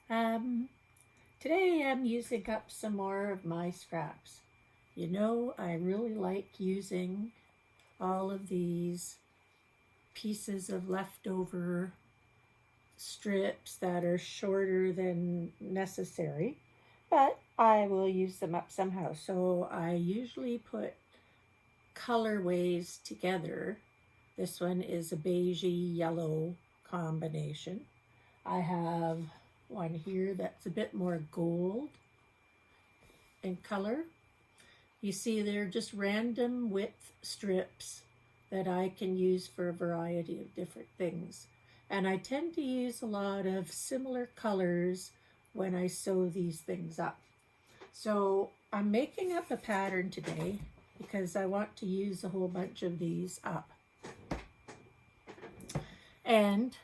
Um, Today I'm using up some more of my scraps. You know, I really like using all of these pieces of leftover strips that are shorter than necessary, but I will use them up somehow. So I usually put colorways together. This one is a beigey yellow combination. I have one here that's a bit more gold in color. You see, they're just random width strips that I can use for a variety of different things. And I tend to use a lot of similar colors when I sew these things up. So I'm making up a pattern today because I want to use a whole bunch of these up. And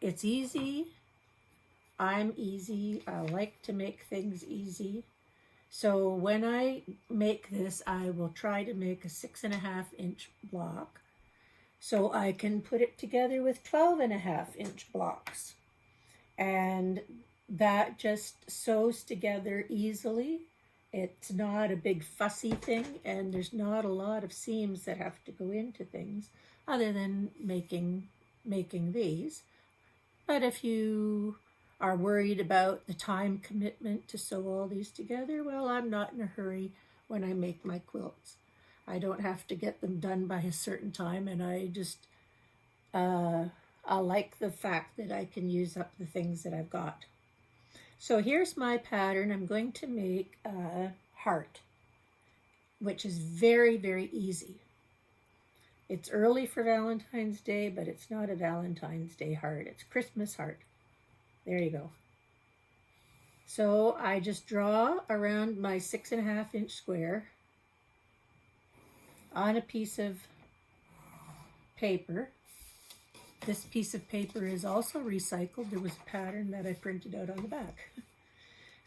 it's easy. I'm easy. I like to make things easy. So when I make this, I will try to make a 6.5-inch block so I can put it together with 12.5-inch blocks. And that just sews together easily. It's not a big fussy thing, and there's not a lot of seams that have to go into things other than making these. But if you are worried about the time commitment to sew all these together, well, I'm not in a hurry when I make my quilts. I don't have to get them done by a certain time, and I just I like the fact that I can use up the things that I've got. So here's my pattern. I'm going to make a heart, which is very, very easy. It's early for Valentine's Day, but it's not a Valentine's Day heart. It's Christmas heart. There you go. So I just draw around my 6.5-inch square on a piece of paper. This piece of paper is also recycled. There was a pattern that I printed out on the back.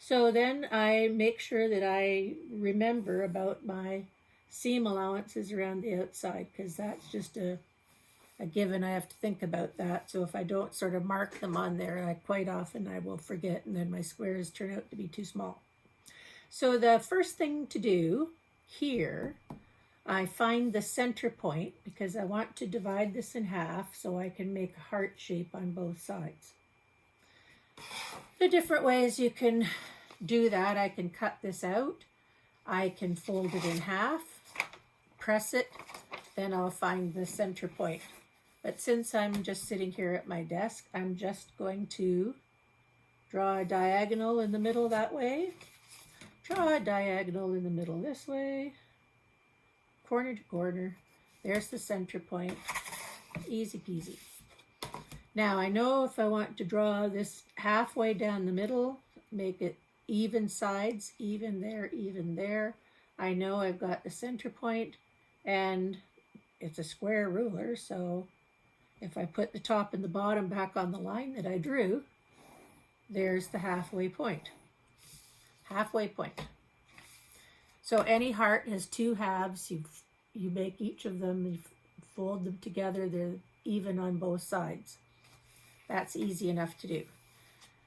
So then I make sure that I remember about my seam allowances around the outside, because that's just a given. I have to think about that. So if I don't sort of mark them on there, quite often I will forget, and then my squares turn out to be too small. So the first thing to do here, I find the center point because I want to divide this in half so I can make a heart shape on both sides. The different ways you can do that: I can cut this out, I can fold it in half, press it, then I'll find the center point. But since I'm just sitting here at my desk, I'm just going to draw a diagonal in the middle that way, draw a diagonal in the middle this way, corner to corner. There's the center point. Easy peasy. Now I know if I want to draw this halfway down the middle, make it even sides, even there, I know I've got the center point, and it's a square ruler, so if I put the top and the bottom back on the line that I drew, there's the halfway point. Halfway point. So any heart has two halves. You make each of them, you fold them together, they're even on both sides. That's easy enough to do.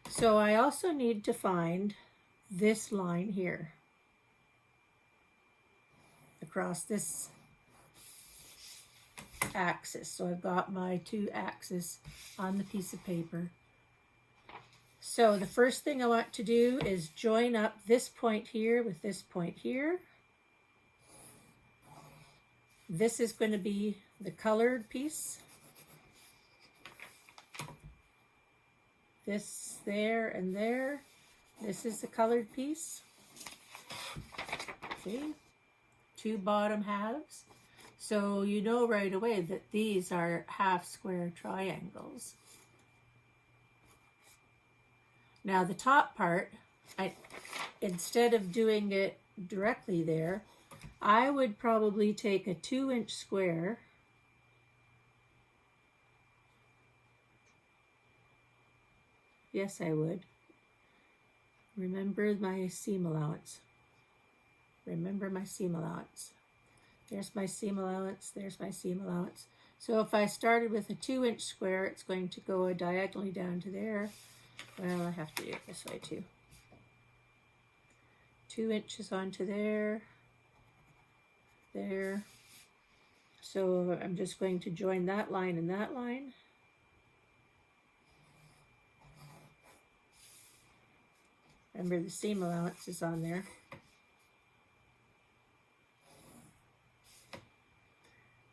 So I also need to find this line here across this axis. So I've got my two axes on the piece of paper. So the first thing I want to do is join up this point here with this point here. This is going to be the colored piece. This there and there. This is the colored piece. See? Two bottom halves. So you know right away that these are half square triangles. Now the top part, instead of doing it directly there, I would probably take a 2-inch square Yes, I would. Remember my seam allowance. Remember my seam allowance. There's my seam allowance. There's my seam allowance. So if I started with a 2-inch square, it's going to go diagonally down to there. Well, I have to do it this way too. 2 inches onto there, there. So I'm just going to join that line and that line. Remember, the seam allowance is on there.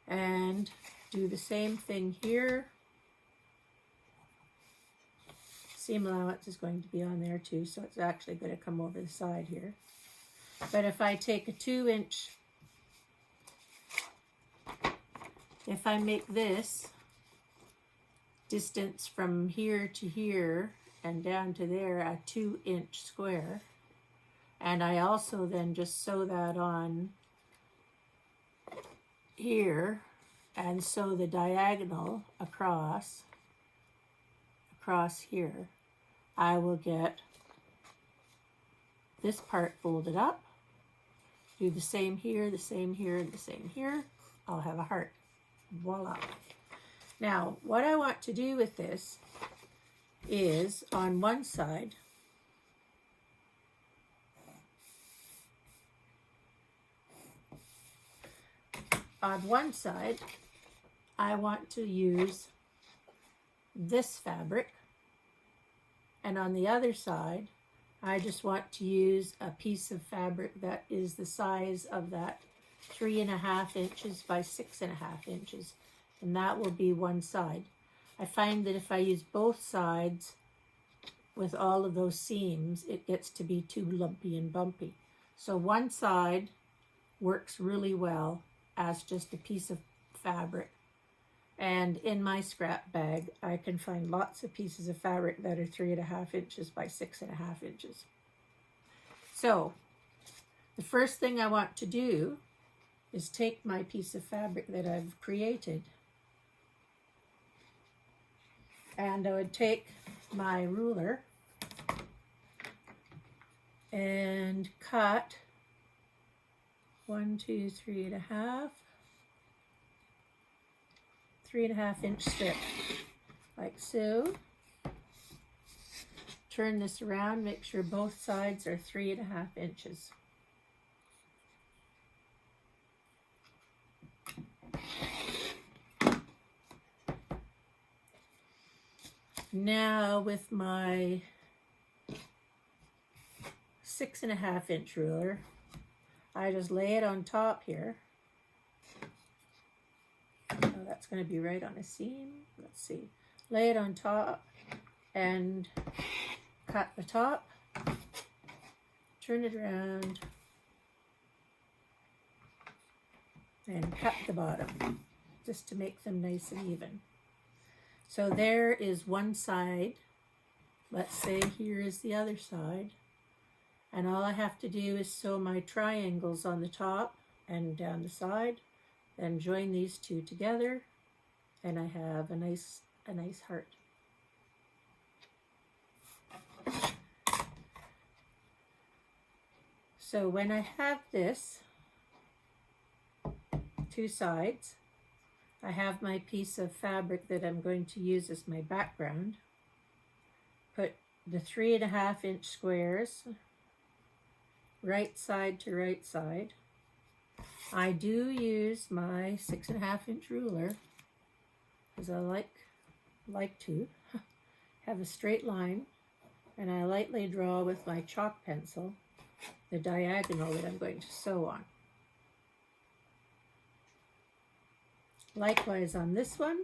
And do the same thing here. Seam allowance is going to be on there too, so it's actually going to come over the side here. But if I take a 2 inch, if I make this distance from here to here and down to there a 2 inch square, and I also then just sew that on here and sew the diagonal across here, I will get this part folded up. Do the same here, the same here, and the same here. I'll have a heart. Voila. Now, what I want to do with this is on one side, I want to use this fabric, and on the other side, I just want to use a piece of fabric that is the size of that 3.5 inches by 6.5 inches, and that will be one side. I find that if I use both sides with all of those seams, it gets to be too lumpy and bumpy. So one side works really well as just a piece of fabric. And in my scrap bag, I can find lots of pieces of fabric that are 3.5 inches by 6.5 inches. So the first thing I want to do is take my piece of fabric that I've created, and I would take my ruler and cut 1, 2, 3.5. 3.5 inch strip, like so. Turn this around, make sure both sides are 3.5 inches. Now with my 6.5 inch ruler, I just lay it on top here. Oh, that's going to be right on a seam. Let's see. Lay it on top and cut the top, turn it around, and cut the bottom just to make them nice and even. So there is one side. Let's say here is the other side. And all I have to do is sew my triangles on the top and down the side. Then join these two together, and I have a nice heart. So when I have this, two sides, I have my piece of fabric that I'm going to use as my background. Put the 3.5 inch squares, right side to right side. I do use my 6.5 inch ruler because I like to have a straight line, and I lightly draw with my chalk pencil the diagonal that I'm going to sew on. Likewise on this one,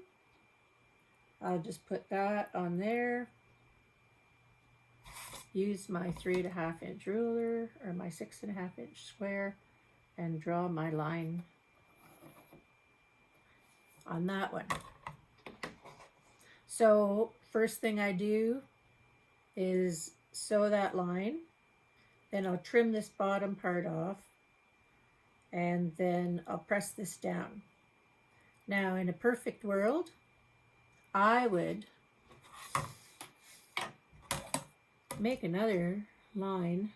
I'll just put that on there, use my 3.5 inch ruler or my 6.5 inch square, and draw my line on that one. So first thing I do is sew that line, then I'll trim this bottom part off, and then I'll press this down. Now in a perfect world, I would make another line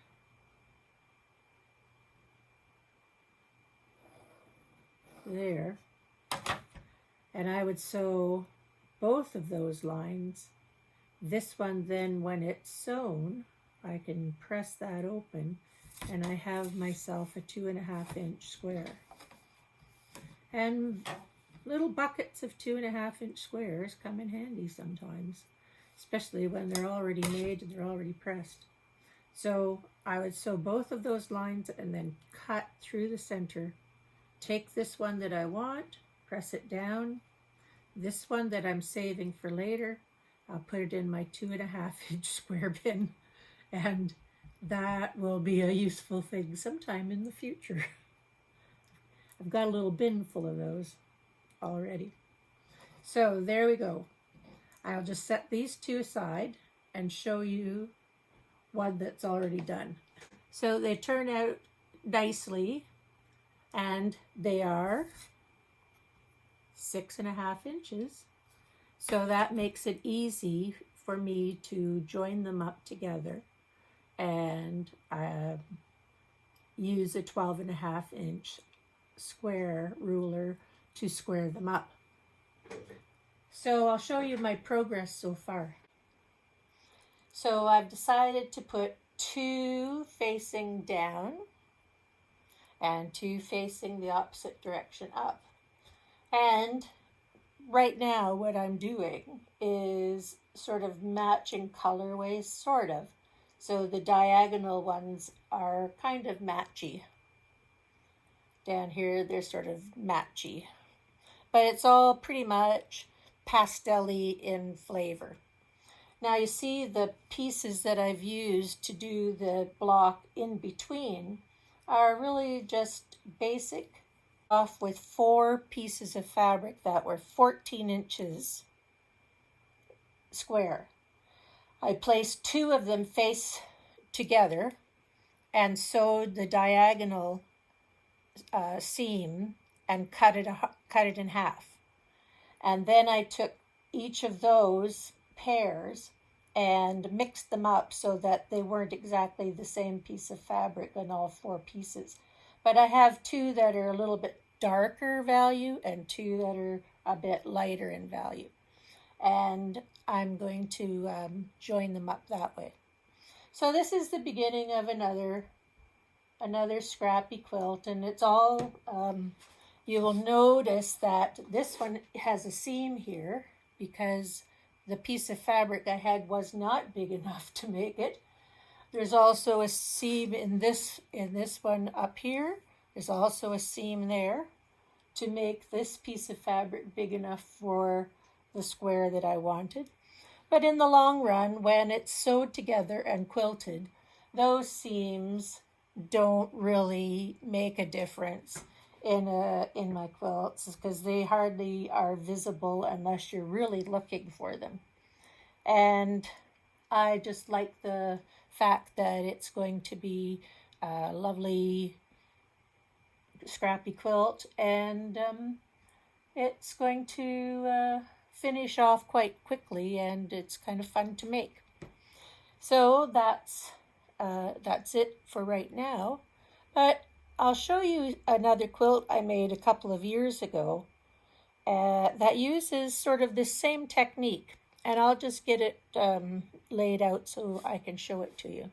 there, and I would sew both of those lines This one then, when it's sewn, I can press that open and I have myself a 2.5-inch square. And little buckets of 2.5-inch squares come in handy sometimes, especially when they're already made and they're already pressed. So I would sew both of those lines and then cut through the center. Take this one that I want, press it down. This one that I'm saving for later, I'll put it in my 2.5-inch square bin, and that will be a useful thing sometime in the future. I've got a little bin full of those already. So there we go. I'll just set these two aside and show you one that's already done. So they turn out nicely, and they are 6.5 inches. So that makes it easy for me to join them up together and use a 12.5-inch square ruler to square them up. So I'll show you my progress so far. So I've decided to put 2 facing down and 2 facing the opposite direction up. And right now what I'm doing is sort of matching colorways, sort of. So the diagonal ones are kind of matchy. Down here they're sort of matchy. But it's all pretty much pastel-y in flavor. Now you see the pieces that I've used to do the block in between are really just basic. Off with 4 pieces of fabric that were 14 inches square. I placed 2 of them face together and sewed the diagonal seam and cut it in half. And then I took each of those pairs and mixed them up so that they weren't exactly the same piece of fabric on all 4 pieces. But I have 2 that are a little bit darker value and 2 that are a bit lighter in value. And I'm going to join them up that way. So this is the beginning of another scrappy quilt, and it's all, you will notice that this one has a seam here because the piece of fabric I had was not big enough to make it. There's also a seam in this one up here. There's also a seam there to make this piece of fabric big enough for the square that I wanted. But in the long run, when it's sewed together and quilted, those seams don't really make a difference in my quilts because they hardly are visible unless you're really looking for them. And I just like the fact that it's going to be a lovely scrappy quilt, and it's going to finish off quite quickly, and it's kind of fun to make. So that's it for right now. But I'll show you another quilt I made a couple of years ago that uses sort of this same technique, and I'll just get it laid out so I can show it to you.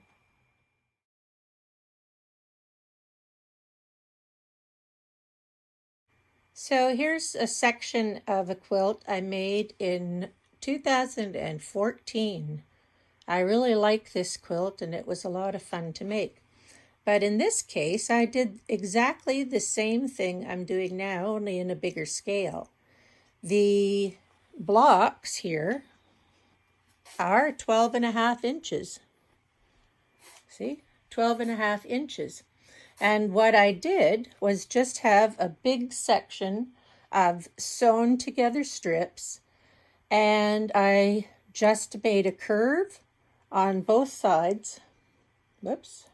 So here's a section of a quilt I made in 2014. I really like this quilt, and it was a lot of fun to make. But in this case, I did exactly the same thing I'm doing now, only in a bigger scale. The blocks here are 12.5 inches. See, 12.5 inches. And what I did was just have a big section of sewn together strips, and I just made a curve on both sides. Whoops.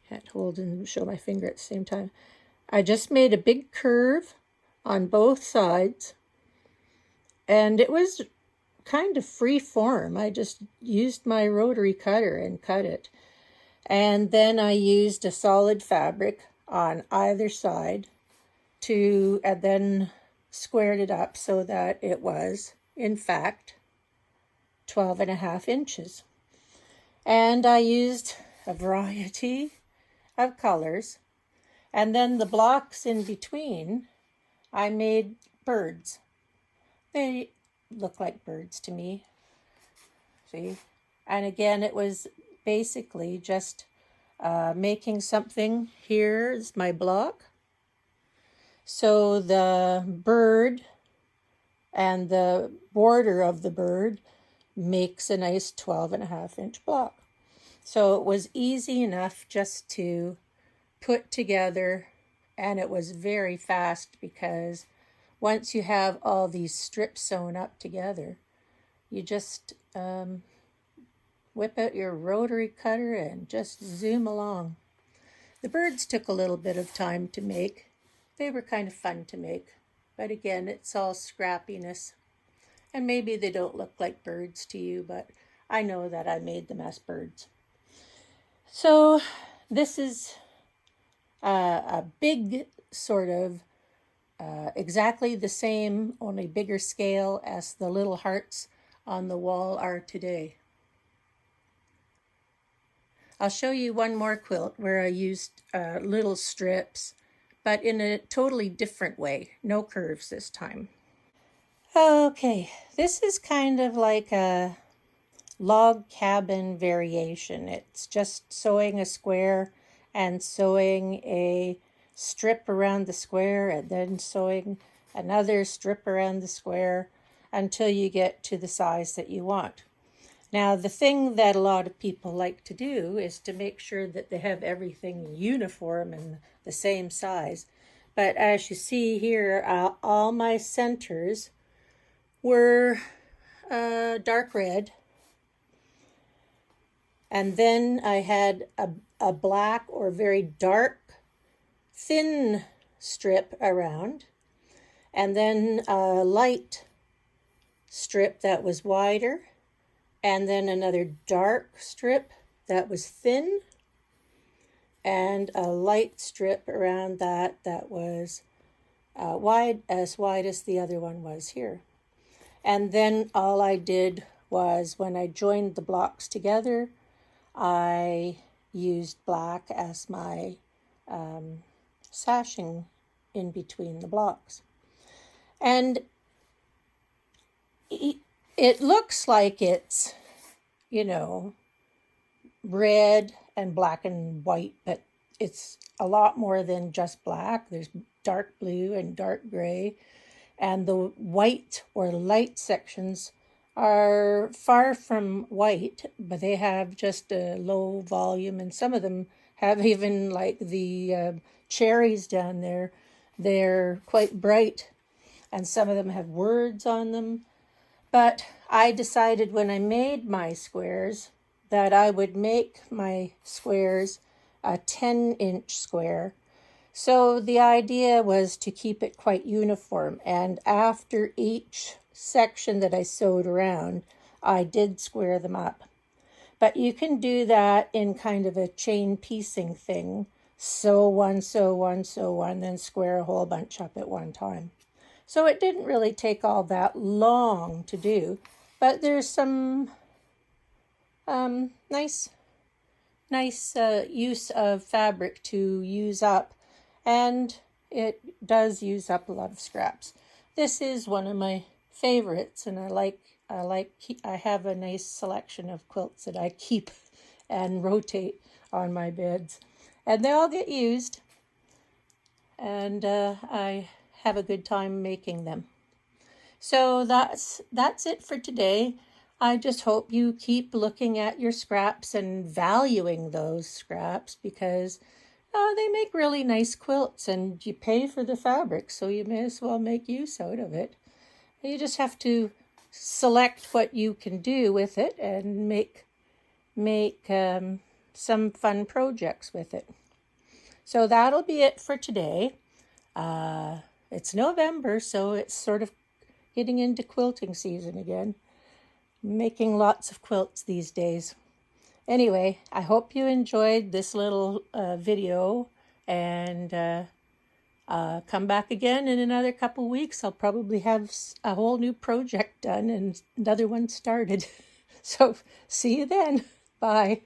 Can't hold and show my finger at the same time. I just made a big curve on both sides, and it was kind of free form. I just used my rotary cutter and cut it. And then I used a solid fabric on either side and then squared it up so that it was, in fact, 12.5 inches. And I used a variety of colors. And then the blocks in between, I made birds. They look like birds to me. See? And again, it was basically just making something. Here's my block. So the bird and the border of the bird makes a nice 12.5 inch block. So it was easy enough just to put together, and it was very fast because once you have all these strips sewn up together, you just whip out your rotary cutter and just zoom along. The birds took a little bit of time to make. They were kind of fun to make, but again, it's all scrappiness. And maybe they don't look like birds to you, but I know that I made them as birds. So this is a big sort of exactly the same, only bigger scale as the little hearts on the wall are today. I'll show you one more quilt where I used little strips, but in a totally different way. No curves this time. Okay, this is kind of like a log cabin variation. It's just sewing a square and sewing a strip around the square and then sewing another strip around the square until you get to the size that you want. Now, the thing that a lot of people like to do is to make sure that they have everything uniform and the same size. But as you see here, all my centers were dark red. And then I had a black or very dark, thin strip around. And then a light strip that was wider. And then another dark strip that was thin, and a light strip around that was wide as the other one was here. And then all I did was, when I joined the blocks together, I used black as my sashing in between the blocks. And it looks like it's, red and black and white, but it's a lot more than just black. There's dark blue and dark gray, and the white or light sections are far from white, but they have just a low volume, and some of them have even like the cherries down there. They're quite bright, and some of them have words on them. But I decided when I made my squares that I would make my squares a 10-inch square. So the idea was to keep it quite uniform. And after each section that I sewed around, I did square them up. But you can do that in kind of a chain piecing thing. Sew one, sew one, sew one, then square a whole bunch up at one time. So it didn't really take all that long to do, but there's some nice use of fabric to use up, and it does use up a lot of scraps. This is one of my favorites, and I have a nice selection of quilts that I keep and rotate on my beds, and they all get used, and I have a good time making them. So that's it for today. I just hope you keep looking at your scraps and valuing those scraps, because they make really nice quilts, and you pay for the fabric, so you may as well make use out of it. You just have to select what you can do with it and make some fun projects with it. So that'll be it for today. It's November, so it's sort of getting into quilting season again. Making lots of quilts these days. Anyway, I hope you enjoyed this little video, and come back again in another couple weeks. I'll probably have a whole new project done and another one started. So see you then. Bye.